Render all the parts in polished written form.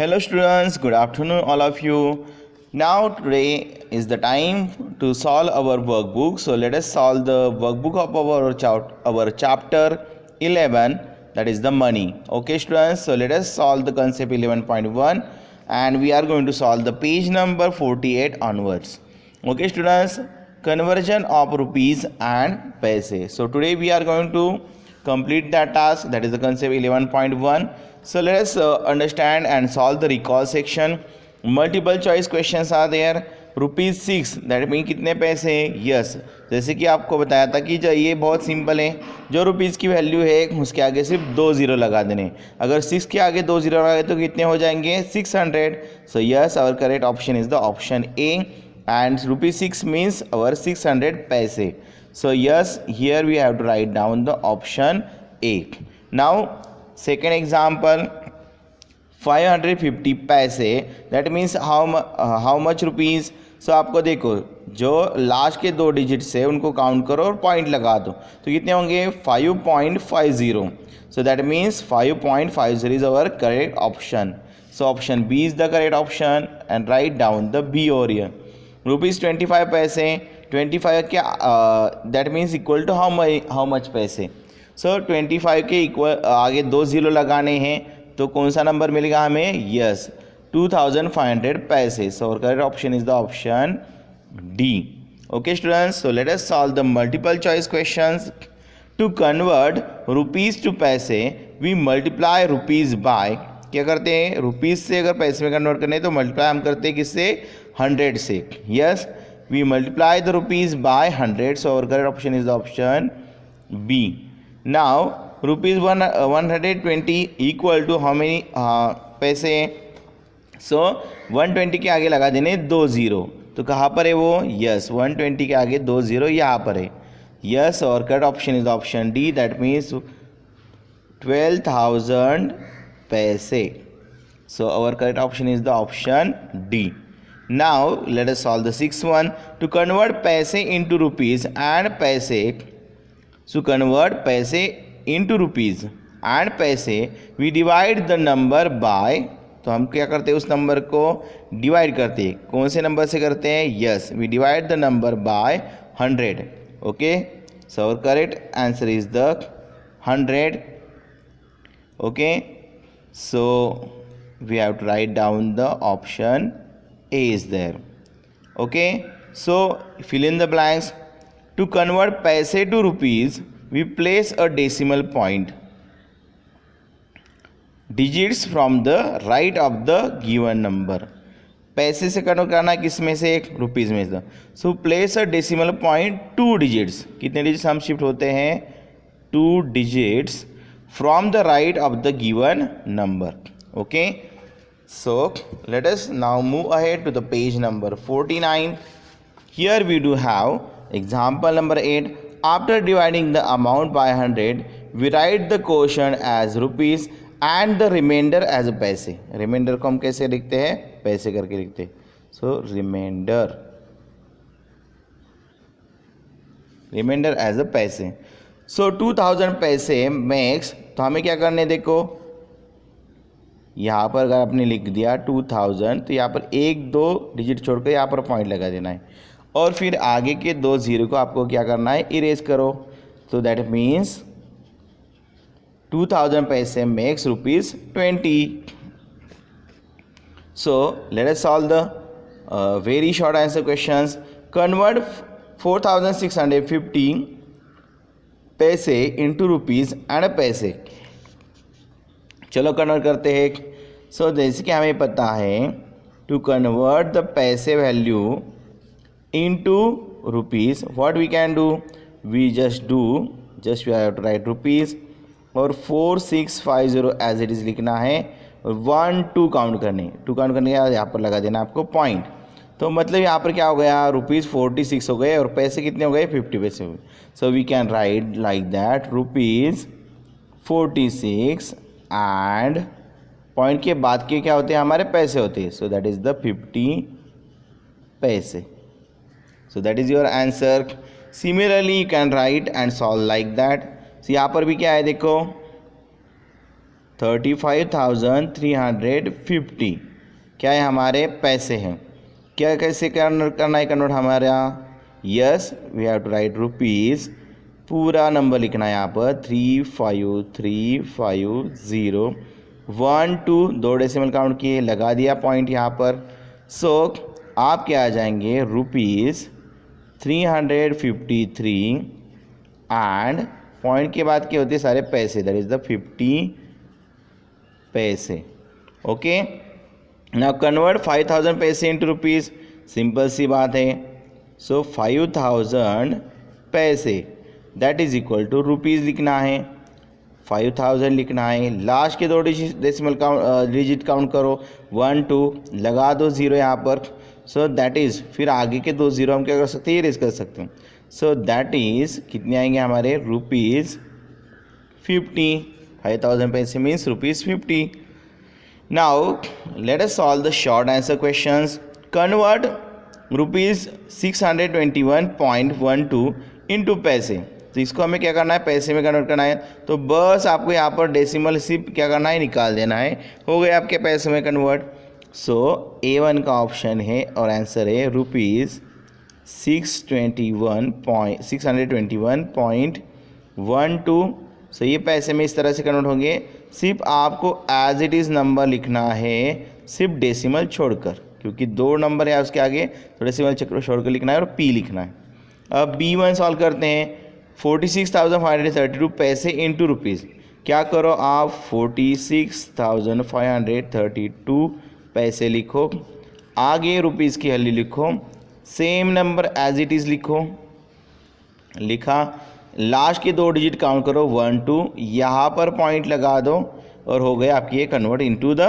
Hello students, good afternoon all of you. Now today is the time to solve our workbook. So let us solve the workbook of our chapter 11, that is the money. Okay students, so let us solve the concept 11.1 and we are going to solve the page number 48 onwards. Okay students, conversion of rupees and paise. So today we are going to complete that task, that is the concept 11.1. So let us understand and solve the recall section. Multiple choice questions are there. ₹6 that mean कितने पैसे हैं. Yes, जैसे कि आपको बताया था कि जो ये बहुत सिंपल है, जो रुपीज़ की वैल्यू है उसके आगे सिर्फ 2 ज़ीरो लगा देने. अगर 6 के आगे 2 ज़ीरो लगाए तो कितने हो जाएंगे 600. So yes, our correct option is the option A and ₹6 means our 600 paise. So yes, here we have to write down the option A. Now second example, 550 पैसे, that means how much rupees. So आपको देखो जो last के 2 digits है उनको count करो और point लगा दो तो कितने होंगे 5.50. So that means 5.50 is our correct option. So option B is the correct option and write down the B over here. ₹25 paise, 25 क्या that means equal to how much paise. So 25 के इक्वल आगे 2 ज़ीरो लगाने हैं तो कौन सा नंबर मिलेगा हमें. Yes, 2500 paise. So correct option is the option D. Okay students, so let us solve the multiple choice questions. To convert rupees to paise we multiply rupees by. क्या करते हैं, रुपीज़ से अगर पैसे में कन्वर्ट करने तो मल्टीप्लाई हम करते हैं किससे 100 से. Yes, we multiply the rupees by 100. So our correct option is the option B. Now rupees 120 equal to how many पैसे. So 120 के आगे लगा देने 2 ज़ीरो. तो कहाँ पर है वो. यस, 120 के आगे 2 ज़ीरो यहाँ पर है. यस, और correct option is the option D, that means 12,000 पैसे. So our correct option is the option D. Now let us solve the sixth one. To convert paise into rupees and paise, to convert paise into rupees and paise, we divide the number by. तो हम क्या करते हैं, उस number को divide करते हैं. कौन से नंबर से करते हैं. Yes, we divide the number by 100. Okay, so our correct answer is the 100. Okay, so we have to write down the option A is there. Okay, so fill in the blanks. To convert paise to rupees, we place a decimal point digits from the right of the given number. पैसे से convert करना किस में से, एक rupees में से. So place a decimal point 2 digits. कितने डिजिट्स हम शिफ्ट होते हैं 2 digits from the right of the given number. Okay, so let us now move ahead to the page number 49. Here we do have example number 8. After dividing the amount by 100, we write the quotient as rupees and the remainder as paise. Remainder को हम कैसे लिखते हैं, पैसे करके लिखते हैं. So remainder as a paise. So 2000 पैसे makes, तो हमें क्या करने, देखो यहाँ पर अगर आपने लिख दिया 2000 तो यहाँ पर 1-2 डिजिट छोड़कर यहाँ पर पॉइंट लगा देना है और फिर आगे के 2 ज़ीरो को आपको क्या करना है, इरेज करो. तो दैट मीन्स 2000 पैसे makes ₹20. So let us solve the very short answer questions. Convert 4650 पैसे इंटू रुपीज़ एंड पैसे. चलो कन्वर्ट करते हैं. सो जैसे कि हमें पता है to convert the paise value into rupees, what we can do, we just we have to write rupees और 4650 एज इट इज़ लिखना है और 1 2 काउंट करने. 2 काउंट करने के बाद यहाँ पर लगा देना आपको पॉइंट. तो मतलब यहाँ पर क्या हो गया, ₹46 हो गए और पैसे कितने हो गए 50 पैसे हो गए. So we can write like that ₹46 and point के बाद के क्या होते हैं हमारे पैसे होते हैं. सो दैट इज़ द 50 पैसे. So that is your answer. Similarly you can write and solve like that. यहाँ पर भी क्या है देखो 35,350 क्या है हमारे पैसे हैं। क्या कैसे करना है कन्वर्ट हमारा, yes we have to write rupees, पूरा नंबर लिखना है यहाँ पर 35350 1 2 2 डेसिमल काउंट किए, लगा दिया पॉइंट यहाँ पर। सो आप क्या आ जाएंगे रुपीज़ 353 एंड पॉइंट के बाद क्या होते हैं सारे पैसे, दैट इज द 50 पैसे। ओके, नाउ कन्वर्ट 5000 पैसे इंटू रुपीज़, सिंपल सी बात है। So 5000 paise that is equal to rupees लिखना है, 5000 लिखना है, लास्ट के 2 डेसिमल डिजिट काउंट करो 1 2, लगा दो 0 यहाँ पर। सो दैट इज़ फिर आगे के 2 0 हम क्या कर सकते हैं, इरेज कर सकते हैं। सो दैट इज़ कितने आएंगे हमारे रुपीज़ 50, 5000 पैसे means rupees 50। Now let us solve the short answer questions. Convert rupees 621.12 into पैसे, तो इसको हमें क्या करना है, पैसे में कन्वर्ट करना है। तो बस आपको यहाँ पर डेसिमल सिर्फ क्या करना है, निकाल देना है, हो गए आपके पैसे में कन्वर्ट। सो A1 का ऑप्शन है और आंसर है रुपीज़ 621.12। सो ये पैसे में इस तरह से कन्वर्ट होंगे। सिर्फ आपको एज इट इज़ नंबर लिखना है, सिर्फ डेसिमल छोड़कर, क्योंकि 2 नंबर है उसके आगे, तो डेसिमल छोड़कर लिखना है और P लिखना है। अब B1 सॉल्व करते हैं। 46,532 पैसे इंटू रुपीज़, क्या करो आप 46,532 पैसे लिखो, आगे रुपीज़ की वैल्यू लिखो, same number as it is लिखो, लिखा, लास्ट के 2 डिजिट काउंट करो 1 2, यहाँ पर पॉइंट लगा दो और हो गया आपकी ये कन्वर्ट इनटू द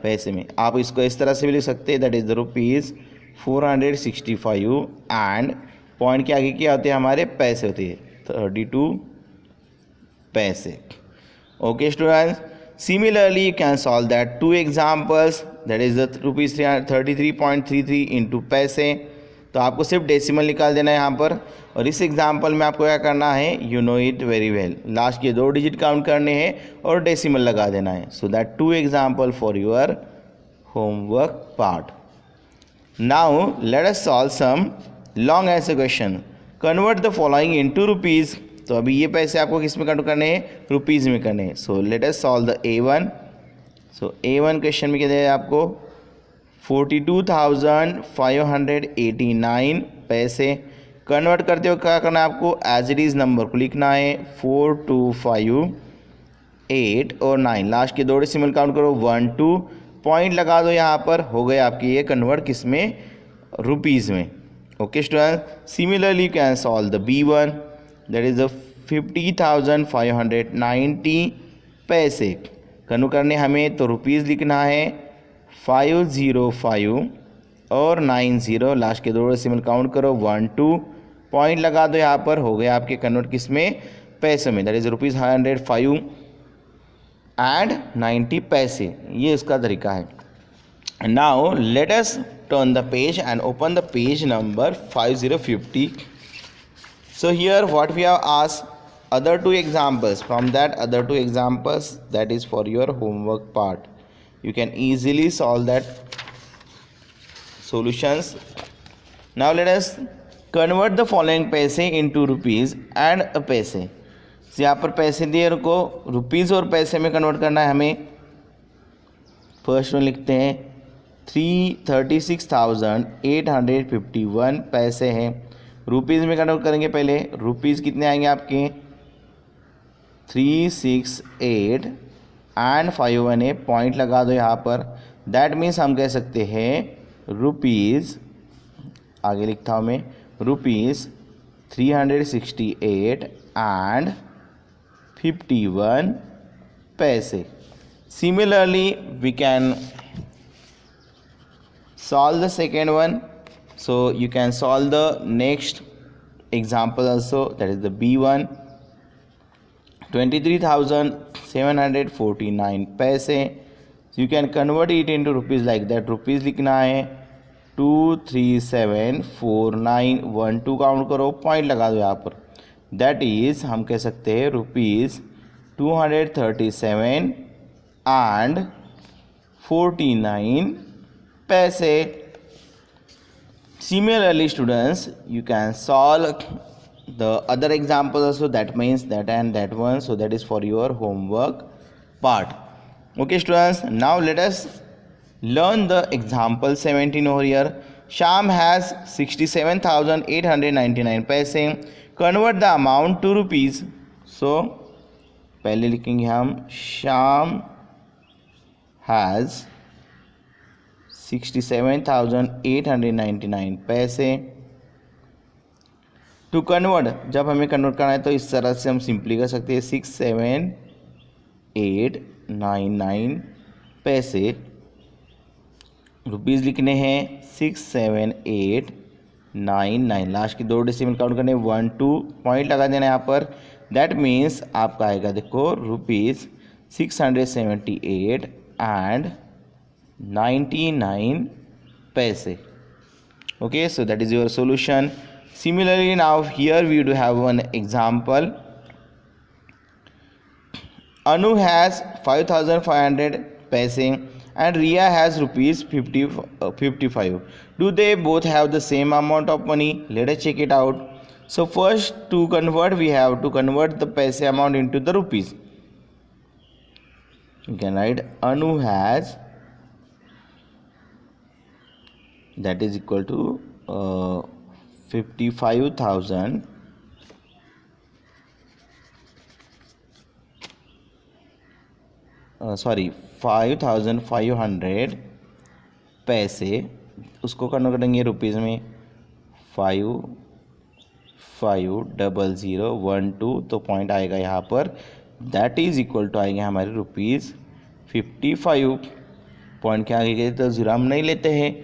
पैसे में। आप इसको इस तरह से भी लिख सकते हैं, that is the rupees 465 and point के आगे क्या होते हैं हमारे पैसे होते हैं 32 पैसे। Okay students, similarly you can solve that 2 examples, that is the rupees 33.33 into पैसे। तो आपको सिर्फ डेसिमल निकाल देना है यहाँ पर, और इस एग्जाम्पल में आपको क्या करना है, you know it very well, last के 2 डिजिट काउंट करने हैं और डेसिमल लगा देना है। So that 2 example for your homework part. Now let us solve some long answer question. Convert the following into rupees, तो अभी ये पैसे आपको किस में कन्वर्ट करने हैं, रुपीज़ में करने हैं। सो let us solve the A1। So A1 question में क्या है आपको 42,589 पैसे। कन्वर्ट करते हो क्या करना है आपको, एज इट इज़ नंबर को लिखना है 4258 और 9, लास्ट के 2 डेसिमल काउंट करो 1 2, पॉइंट लगा दो यहाँ पर, हो गए आपकी ये कन्वर्ट किस में, रुपीज़ में। Okay student, similarly can solve the B1, that is the 50,590 पैसे। कन्वर्ट करने हमें तो रुपीज़ लिखना है 505 और 90, लास्ट के 2 डेसिमल काउंट करो 1 2, पॉइंट लगा दो यहाँ पर, हो गया आपके कन्वर्ट किस में, पैसों में, दैट इज़ रुपीज़ 105 एंड 90 पैसे। ये उसका तरीका है। Now let us turn the page and open the page number 5050. So here what we have asked, other 2 examples, from that other 2 examples, that is for your homework part. You can easily solve that solutions. Now let us convert the following पैसे into rupees and a पैसे। यहाँ पर पैसे दिए उनको rupees और पैसे में कन्वर्ट करना है हमें। फर्स्ट में लिखते हैं 36,851 पैसे हैं, रुपीज़ में कन्वर्ट करेंगे। पहले रुपीज़ कितने आएंगे आपके 368 एंड 51 है, पॉइंट लगा दो यहाँ पर, दैट मीन्स हम कह सकते हैं रुपीज़, आगे लिखता हूँ मैं, रुपीज़ 368 एंड 51 पैसे। Similarly we can solve the second one, so you can solve the next example also, that is the B1, 23,749 पैसे। You can convert it into rupees like that, rupees लिखना है 2374912 count करो, point लगा दो यहाँ पर, that is हम कह सकते हैं rupees 237 and 49 paise. Similarly, students, you can solve the other examples also, that means that and that one, so that is for your homework part. Okay students, now let us learn the example 17 over here. Sham has 67,899 paise. Convert the amount to rupees. So पहले लिखेंगे हम Shyam has 67,899 पैसे. To convert, जब हमें convert करना है तो इस तरह से हम सिंपली कर सकते हैं 67,899 पैसे. रुपीज़ लिखने हैं 67,899. लास्ट की 2 डेसिमल काउंट करने 1 2 पॉइंट लगा देना यहाँ पर. दैट मीन्स आपका आएगा देखो रुपीज़ 678 and 99 पैसे. Okay, so that is your solution. Similarly, now here we do have one example. Anu has 5,500 paise and Riya has rupees 55. Do they both have the same amount of money? Let us check it out. So first, to convert, we have to convert the paise amount into the rupees. You can write Anu has, that is equal to 55,000 5,500 पैसे. उसको convert करेंगे rupees में 550012, तो point आएगा यहाँ पर, that is equal to आएंगे हमारे रुपीज़ 55. पॉइंट के आगे गए तो जीरो हम नहीं लेते हैं.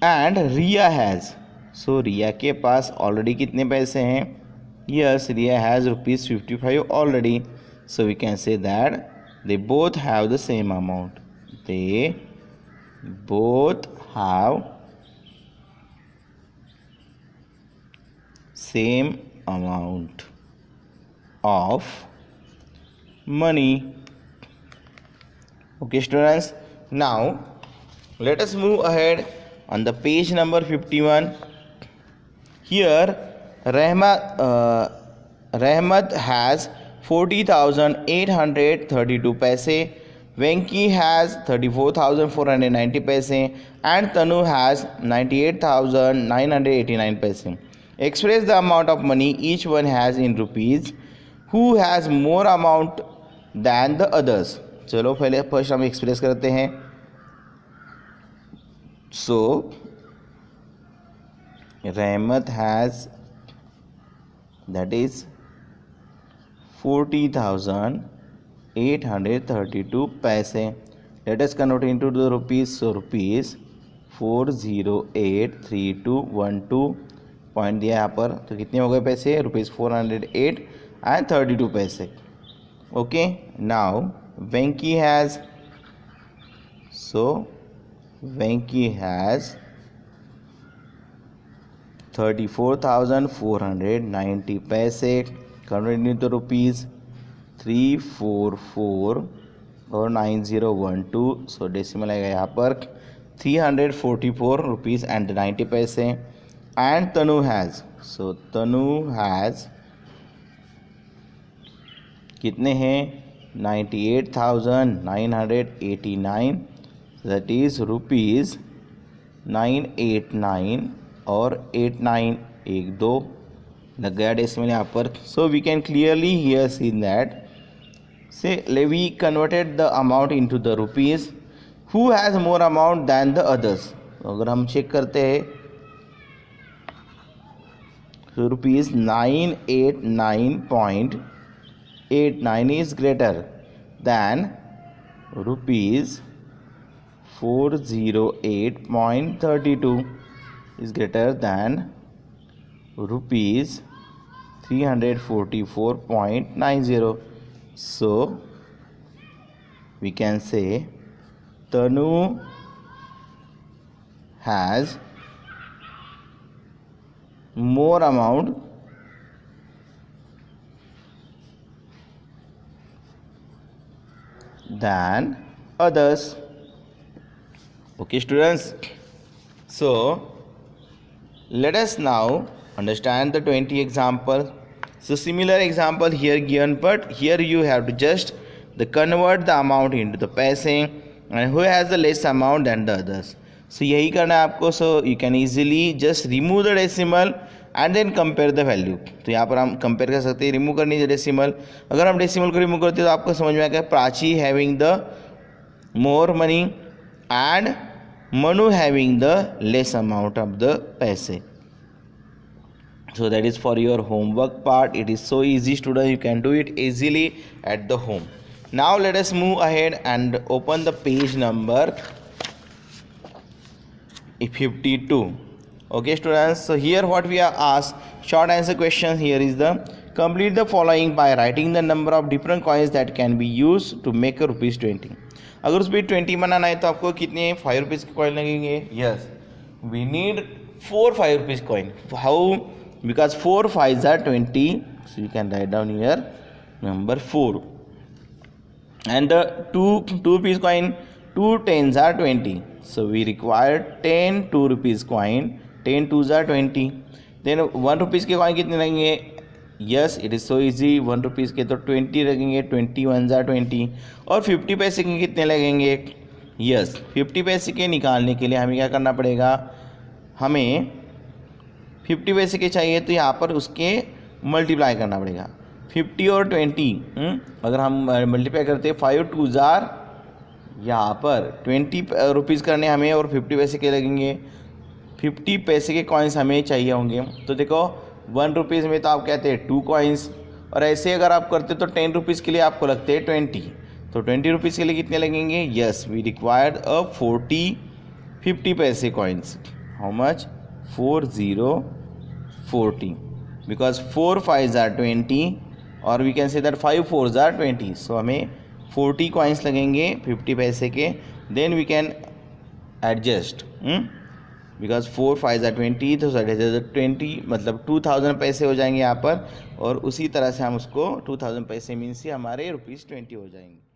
एंड रिया हैज़, सो रिया के पास ऑलरेडी कितने पैसे हैं? Yes, Riya has rupees 55 already. So we can say that they both have the same amount. They both have same amount of money. Okay students, now let us move ahead on the page number 51. Here Rahmat has 40,832 paise. Venki has 34,490 paise and Tanu has 98,989 paise. Express the amount of money each one has in rupees. Who has more amount than the others? चलो पहले first हम express करते हैं. So Rahmat has, that is 40,832 paise. Let us convert into the rupees. So rupees 4083212 point दिया यहाँ पर, तो कितने हो गए पैसे? रुपीज़ 408 and 32 पैसे. Okay, now Venky has, so Venky has 34,490 पैसे. कन्वर्ट into rupees 344 और 9012, सो डेसिमल आएगा यहाँ पर 344 रुपीज़ एंड 90 पैसे. And Tanu has, so Tanu has कितने हैं? 98,989, दैट इज़ रुपीज़ 989 और 89 1 2 लग गया डेसिमल यहाँ पर. So we can clearly hear see that say we converted the amount into the rupees. Who has more amount than the others? अगर हम check करते हैं तो rupees 989.89 is greater than rupees 408.32 is greater than rupees 344.90. So we can say Tanu has more amount than others. Okay students, so let us now understand the 20 example. So similar example here given, but here you have to just convert the amount into the paise and who has the less amount than the others. So यही करना है आपको. So you can easily just remove the decimal and then compare the value. तो यहाँ पर हम compare कर सकते हैं, रिमूव करनी है डेसिमल. अगर हम डेसिमल को रिमूव करते हैं तो आपको समझ में आएगा Prachi having the more money and Manu having the less amount of the पैसे. So that is for your homework part. It is so easy students, you can do it easily at the home. Now let us move ahead and open the page number 52. Okay students, so here what we are asked, short answer question here is the complete the following by writing the number of different coins that can be used to make a ₹20. अगर उस पर 20 बनाना है तो आपको कितने 5 rupees के coin लगेंगे. Yes, we need 4 5 rupees coin. How? Because 4 5s are 20, so you can write down here number 4. And the 2 rupees coin, 2 10s are 20, so we require 10 2 rupees coin. 10 2s are 20. Then 1 rupees के coin कितने लगेंगे? Yes, it is so easy. 1 rupees के तो 20 लगेंगे, 20 1s are 20. और 50 पैसे के कितने लगेंगे? Yes, 50 पैसे के निकालने के लिए हमें क्या करना पड़ेगा, हमें 50 पैसे के चाहिए तो यहाँ पर उसके मल्टीप्लाई करना पड़ेगा. 50 और 20 अगर हम मल्टीप्लाई करते हैं 5 2s are यहाँ पर 20 रुपीज़ करने हमें और 50 पैसे के लगेंगे. 50 पैसे के कॉइन्स हमें चाहिए होंगे. तो देखो 1 रुपीज़ में तो आप कहते हैं 2 कॉइन्स, और ऐसे अगर आप करते तो 10 रुपीज़ के लिए आपको लगते हैं 20. तो 20 रुपीज़ के लिए कितने लगेंगे? यस, वी रिक्वायर्ड 50 पैसे coins. How much? 40 because 4 5s are 20 or we can say that 5 4s are 20. So हमें 40 coins लगेंगे 50 पैसे के. Then we can adjust because 4 5s are 20, तो 20 मतलब 2000 पैसे हो जाएंगे यहाँ पर. और उसी तरह से हम उसको 2000 पैसे मीन्स से हमारे ₹20 हो जाएंगे.